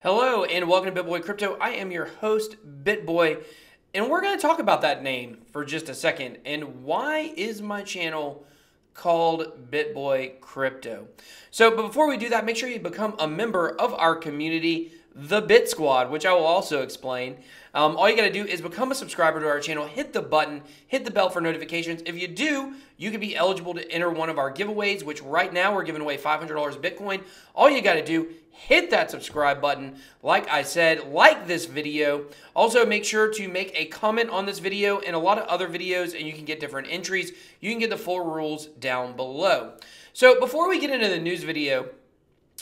Hello and welcome to BitBoy Crypto. I am your host, BitBoy, and we're going to talk about that name for just a second. And why is my channel called BitBoy Crypto? So, but before we do that, make sure you become a member of our community, the Bit Squad, which I will also explain. All you got to do is become a subscriber to our channel, hit the button, hit the bell for notifications. If you do, you can be eligible to enter one of our giveaways, which right now we're giving away $500 Bitcoin. All you got to do, hit that subscribe button. Like I said, like this video. Also, make sure to make a comment on this video and a lot of other videos, and you can get different entries. You can get the full rules down below. So before we get into the news video,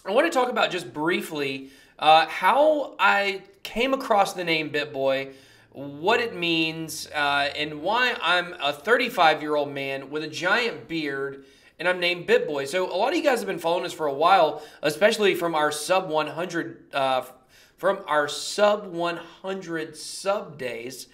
I want to talk about just briefly how I came across the name BitBoy, what it means, and why I'm a 35-year-old man with a giant beard, and I'm named BitBoy. So a lot of you guys have been following us for a while, especially from our sub 100 sub days.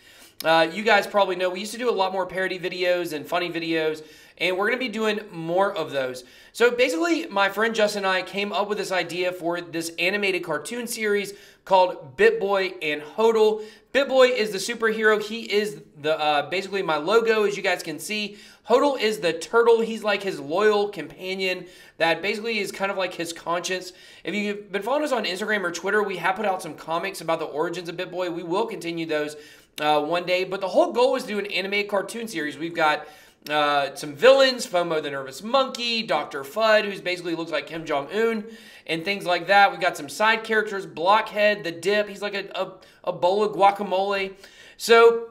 You guys probably know we used to do a lot more parody videos and funny videos, and we're going to be doing more of those. So basically, my friend Justin and I came up with this idea for this animated cartoon series called BitBoy and HODL. BitBoy is the superhero. He is the basically my logo, as you guys can see. HODL is the turtle. He's like his loyal companion that basically is kind of like his conscience. If you've been following us on Instagram or Twitter, we have put out some comics about the origins of BitBoy. We will continue those one day, but the whole goal is to do an animated cartoon series. We've got some villains, FOMO the Nervous Monkey, Dr. Fudd, who basically looks like Kim Jong-un, and things like that. We've got some side characters, Blockhead, the Dip, he's like a bowl of guacamole. So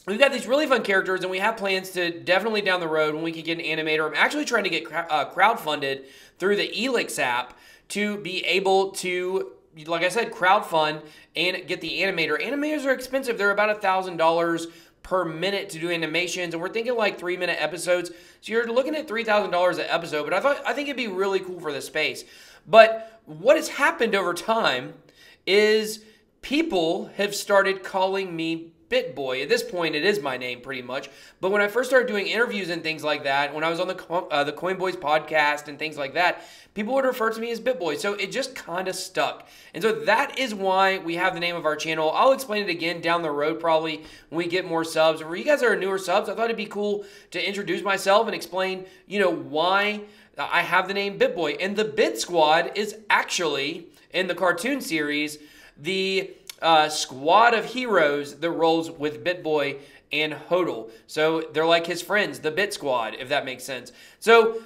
we've got these really fun characters, and we have plans to definitely down the road when we can get an animator. I'm actually trying to get crowdfunded through the ELA app to be able to, like I said, crowdfund and get the animator. Animators are expensive. They're about $1,000 per minute to do animations, and we're thinking like 3-minute episodes. So you're looking at $3,000 an episode, but I think it'd be really cool for the space. But what has happened over time is people have started calling me BitBoy. At this point, it is my name pretty much. But when I first started doing interviews and things like that, when I was on the Coin Boys podcast and things like that, people would refer to me as BitBoy. So it just kind of stuck. And so that is why we have the name of our channel. I'll explain it again down the road probably when we get more subs. For you guys that are newer subs, I thought it'd be cool to introduce myself and explain, why I have the name BitBoy. And the Bit Squad is actually, in the cartoon series, the squad of heroes that rolls with BitBoy and HODL. So they're like his friends, the Bit Squad, if that makes sense. So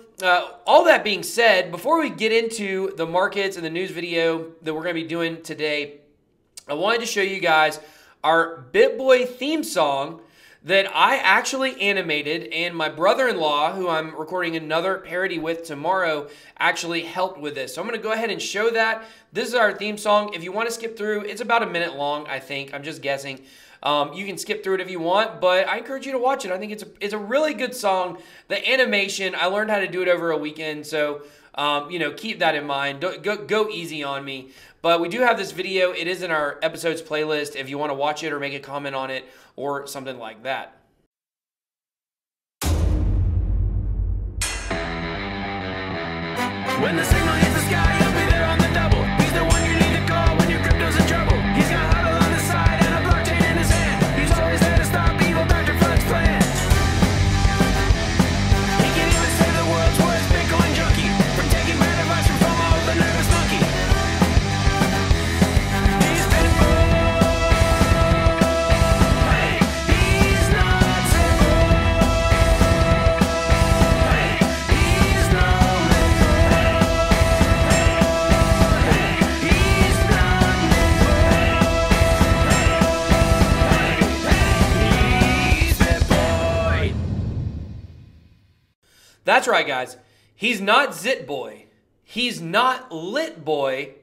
all that being said, before we get into the markets and the news video that we're going to be doing today, I wanted to show you guys our BitBoy theme song that I actually animated, and my brother-in-law, who I'm recording another parody with tomorrow, actually helped with this. So I'm going to go ahead and show that. This is our theme song. If you want to skip through, it's about a minute long, I think. I'm just guessing. You can skip through it if you want, but I encourage you to watch it. I think it's a really good song. The animation, I learned how to do it over a weekend, so keep that in mind. Go easy on me. But we do have this video. It is in our episodes playlist if you want to watch it or make a comment on it or something like that. When the signal hits the sky, he'll be there on the double. He's the one you need to call when your crypto's in trouble. He's got HODL on his side and a blockchain in his hand. He's always there to stop evil Dr. Fudd's plan. He can even save the world's worst Bitcoin junkie from taking bad advice from FOMO the Nervous Monkey. He's BitBoy. Hey, he's not simple. Hey, he's no BitBoy. That's right, guys. He's not Zit Boy. He's not Lit Boy.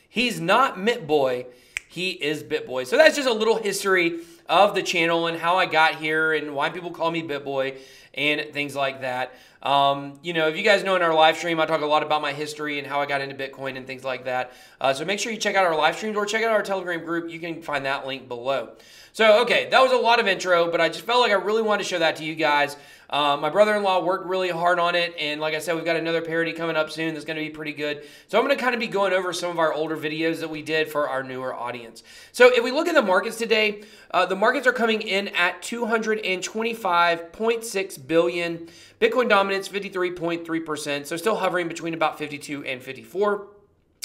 He's not Mit Boy. He is BitBoy. So that's just a little history of the channel and how I got here and why people call me BitBoy and things like that. You know, if you guys know in our live stream, I talk a lot about my history and how I got into Bitcoin and things like that. So make sure you check out our live streams or check out our Telegram group. You can find that link below. So, okay, that was a lot of intro, but I just felt like I really wanted to show that to you guys. My brother-in-law worked really hard on it, and like I said, we've got another parody coming up soon that's going to be pretty good. So I'm going to kind of be going over some of our older videos that we did for our newer audience. So if we look at the markets today, the markets are coming in at 225.6 billion. Bitcoin dominance, 53.3%, so still hovering between about 52 and 54.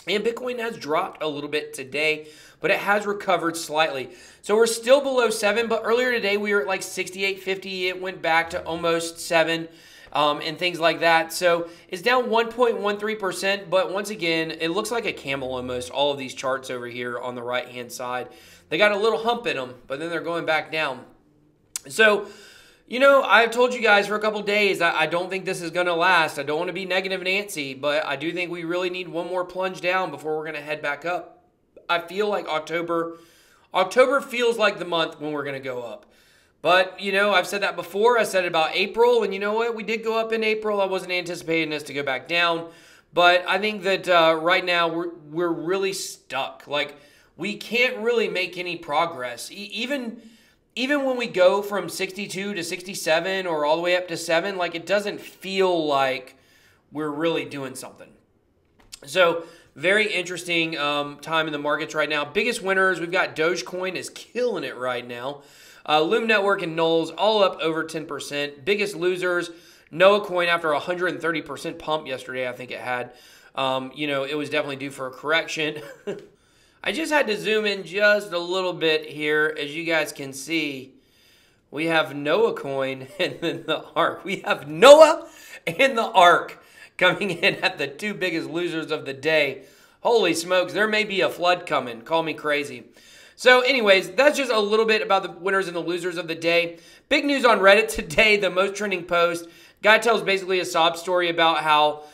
And Bitcoin has dropped a little bit today, but it has recovered slightly. So we're still below 7, but earlier today we were at like 68.50. It went back to almost 7 and things like that. So it's down 1.13%, but once again, it looks like a camel almost, all of these charts over here on the right-hand side. They got a little hump in them, but then they're going back down. So, you know, I've told you guys for a couple days I don't think this is going to last. I don't want to be negative Nancy, but I do think we really need one more plunge down before we're going to head back up. I feel like October feels like the month when we're going to go up. But, you know, I've said that before. I said it about April, and you know what? We did go up in April. I wasn't anticipating this to go back down. But I think that right now we're really stuck. Like, we can't really make any progress. Even when we go from 62 to 67 or all the way up to 7, like it doesn't feel like we're really doing something. So very interesting time in the markets right now. Biggest winners, we've got Dogecoin is killing it right now. Loom Network and Knowles all up over 10%. Biggest losers, Noah Coin after a 130% pump yesterday, I think it had. You know, it was definitely due for a correction. I just had to zoom in just a little bit here. As you guys can see, we have Noah Coin and then the ARK. We have Noah and the ARK coming in at the two biggest losers of the day. Holy smokes, there may be a flood coming. Call me crazy. So anyways, that's just a little bit about the winners and the losers of the day. Big news on Reddit today, the most trending post. Guy tells basically a sob story about how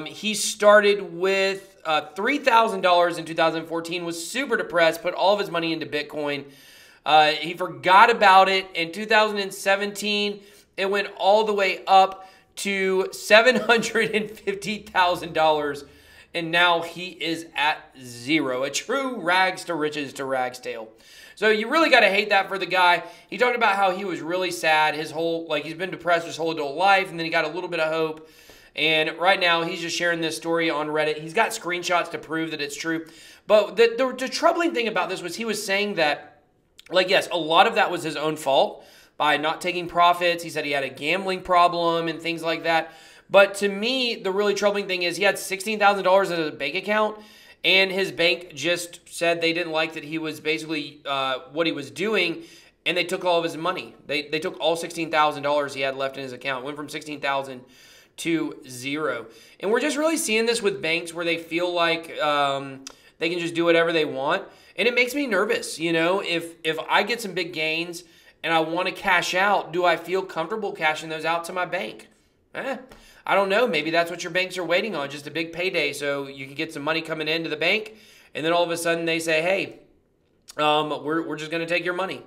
he started with $3,000 in 2014, was super depressed, put all of his money into Bitcoin. He forgot about it. In 2017, it went all the way up to $750,000, and now he is at zero. A true rags to riches to rags tale. So you really got to hate that for the guy. He talked about how he was really sad. He's been depressed his whole adult life, and then he got a little bit of hope. And right now, he's just sharing this story on Reddit. He's got screenshots to prove that it's true. But the troubling thing about this was he was saying that, like, yes, a lot of that was his own fault by not taking profits. He said he had a gambling problem and things like that. But to me, the really troubling thing is he had $16,000 in his bank account, and his bank just said they didn't like that he was basically what he was doing, and they took all of his money. They took all $16,000 he had left in his account. It went from $16,000 to zero. And we're just really seeing this with banks where they feel like they can just do whatever they want. And it makes me nervous. You know, if I get some big gains and I want to cash out, do I feel comfortable cashing those out to my bank? I don't know. Maybe that's what your banks are waiting on, just a big payday so you can get some money coming into the bank. And then all of a sudden they say, hey, we're just going to take your money.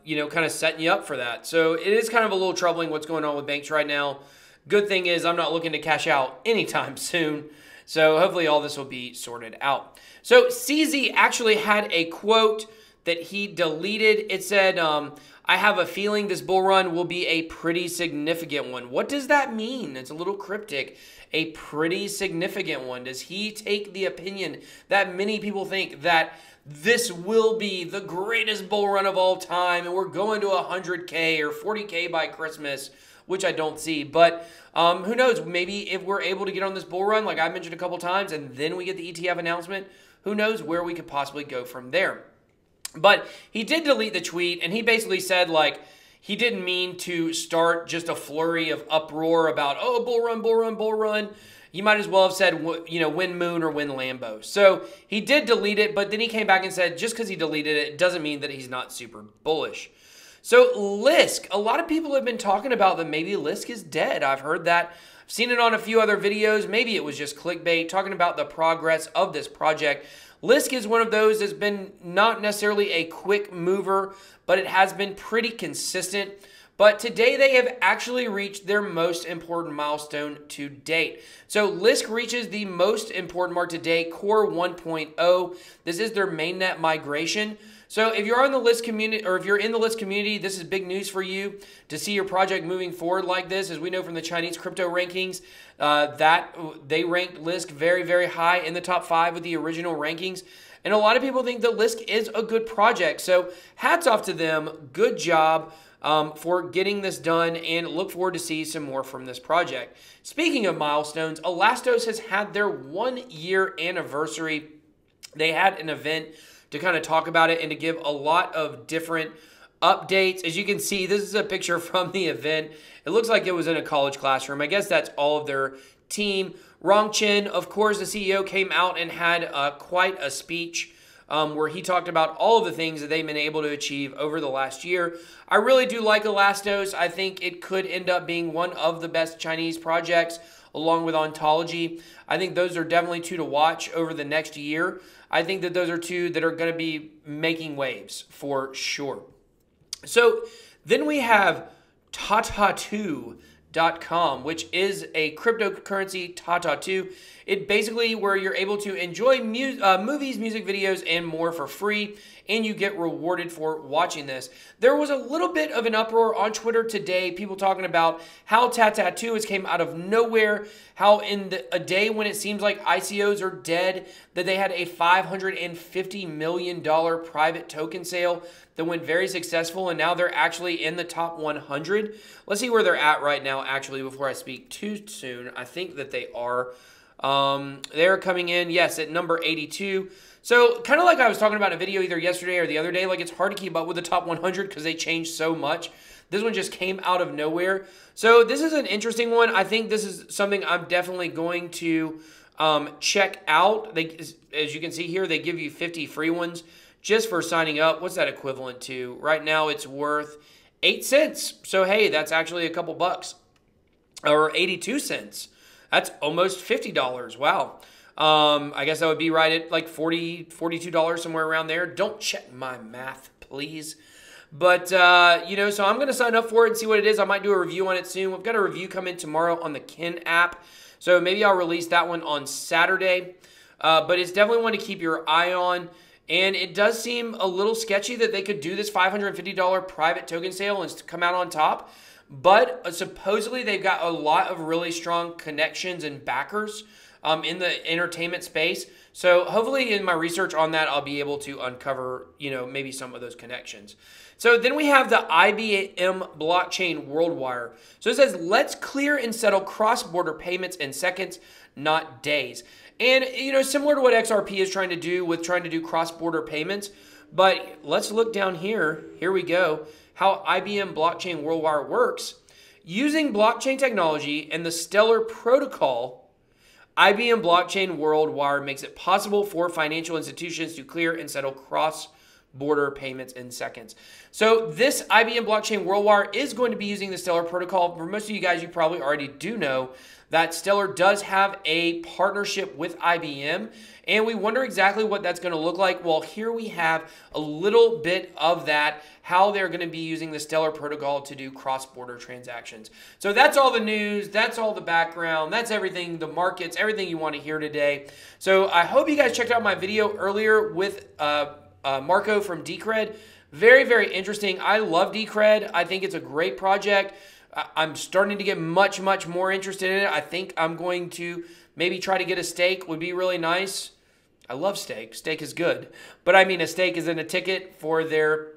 You know, kind of setting you up for that. So it is kind of a little troubling what's going on with banks right now. Good thing is I'm not looking to cash out anytime soon. So hopefully all this will be sorted out. So CZ actually had a quote that he deleted. It said, I have a feeling this bull run will be a pretty significant one. What does that mean? It's a little cryptic. A pretty significant one. Does he take the opinion that many people think that this will be the greatest bull run of all time and we're going to 100K or 40K by Christmas? Which I don't see. But who knows? Maybe if we're able to get on this bull run, like I mentioned a couple times, and then we get the ETF announcement, who knows where we could possibly go from there. But he did delete the tweet, and he basically said, like, he didn't mean to start just a flurry of uproar about, oh, bull run, bull run, bull run. You might as well have said, you know, win Moon or win Lambo. So he did delete it, but then he came back and said, just because he deleted it, doesn't mean that he's not super bullish. So Lisk, a lot of people have been talking about that maybe Lisk is dead. I've heard that. I've seen it on a few other videos. Maybe it was just clickbait, talking about the progress of this project. Lisk is one of those that's been not necessarily a quick mover, but it has been pretty consistent. But today they have actually reached their most important milestone to date. So Lisk reaches the most important mark today, Core 1.0. This is their mainnet migration. So if you're on the Lisk community, or if you're in the Lisk community, this is big news for you to see your project moving forward like this. As we know from the Chinese crypto rankings, that they ranked Lisk very, very high in the top 5 with the original rankings. And a lot of people think that Lisk is a good project. So hats off to them. Good job for getting this done, and look forward to see some more from this project. Speaking of milestones, Elastos has had their 1-year anniversary. They had an event to kind of talk about it and to give a lot of different updates. As you can see, this is a picture from the event. It looks like it was in a college classroom. I guess that's all of their team. Rong Chen, of course, the CEO, came out and had quite a speech where he talked about all of the things that they've been able to achieve over the last year. I really do like Elastos. I think it could end up being one of the best Chinese projects, along with Ontology. I think those are definitely 2 to watch over the next year. I think that those are 2 that are going to be making waves for sure. So then we have Tata2.com, which is a cryptocurrency, Tata2. It basically where you're able to enjoy movies, music videos, and more for free, and you get rewarded for watching this. There was a little bit of an uproar on Twitter today, people talking about how Tata2 has came out of nowhere, how in a day when it seems like ICOs are dead, that they had a $550 million private token sale that went very successful, and now they're actually in the top 100. Let's see where they're at right now, actually, before I speak too soon. I think that they are. They're coming in, yes, at number 82. So kind of like I was talking about in a video either yesterday or the other day, like it's hard to keep up with the top 100 because they changed so much. This one just came out of nowhere. So this is an interesting one. I think this is something I'm definitely going to check out. As you can see here, they give you 50 free ones just for signing up. What's that equivalent to? Right now it's worth 8 cents. So hey, that's actually a couple bucks. Or 82 cents. That's almost $50. Wow. I guess that would be right at like $42, somewhere around there. Don't check my math, please. But, you know, so I'm going to sign up for it and see what it is. I might do a review on it soon. We've got a review coming tomorrow on the Kin app. So maybe I'll release that one on Saturday. But it's definitely one to keep your eye on. And it does seem a little sketchy that they could do this $550 private token sale and come out on top. But supposedly they've got a lot of really strong connections and backers in the entertainment space. So hopefully in my research on that, I'll be able to uncover, you know, maybe some of those connections. So then we have the IBM blockchain WorldWire. So it says, let's clear and settle cross-border payments in seconds, not days. And, you know, similar to what XRP is trying to do with trying to do cross-border payments. But let's look down here. Here we go. How IBM blockchain WorldWire works. Using blockchain technology and the Stellar protocol, IBM blockchain WorldWire makes it possible for financial institutions to clear and settle cross-border payments in seconds. So this IBM blockchain WorldWire is going to be using the Stellar protocol. For most of you guys, you probably already do know that Stellar does have a partnership with IBM, and we wonder exactly what that's going to look like. Well, here we have a little bit of that, how they're going to be using the Stellar protocol to do cross-border transactions. So that's all the news, that's all the background, that's everything, the markets, everything you want to hear today. So I hope you guys checked out my video earlier with Marco from Decred. Very, very interesting. I love Decred. I think it's a great project. I'm starting to get much, much more interested in it. I think I'm going to maybe try to get a stake. Would be really nice. I love stake. Stake is good. But I mean, a stake is in a ticket for their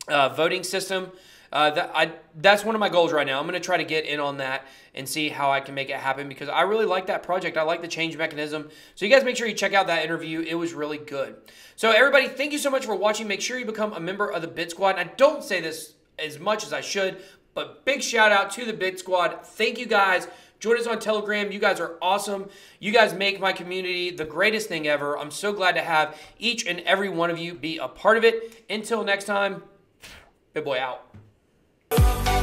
voting system. That's one of my goals right now. I'm going to try to get in on that and see how I can make it happen because I really like that project. I like the change mechanism. So you guys make sure you check out that interview. It was really good. So everybody, thank you so much for watching. Make sure you become a member of the Bit Squad. And I don't say this as much as I should, but big shout out to the Bit Squad. Thank you guys. Join us on Telegram. You guys are awesome. You guys make my community the greatest thing ever. I'm so glad to have each and every one of you be a part of it. Until next time, BitBoy out.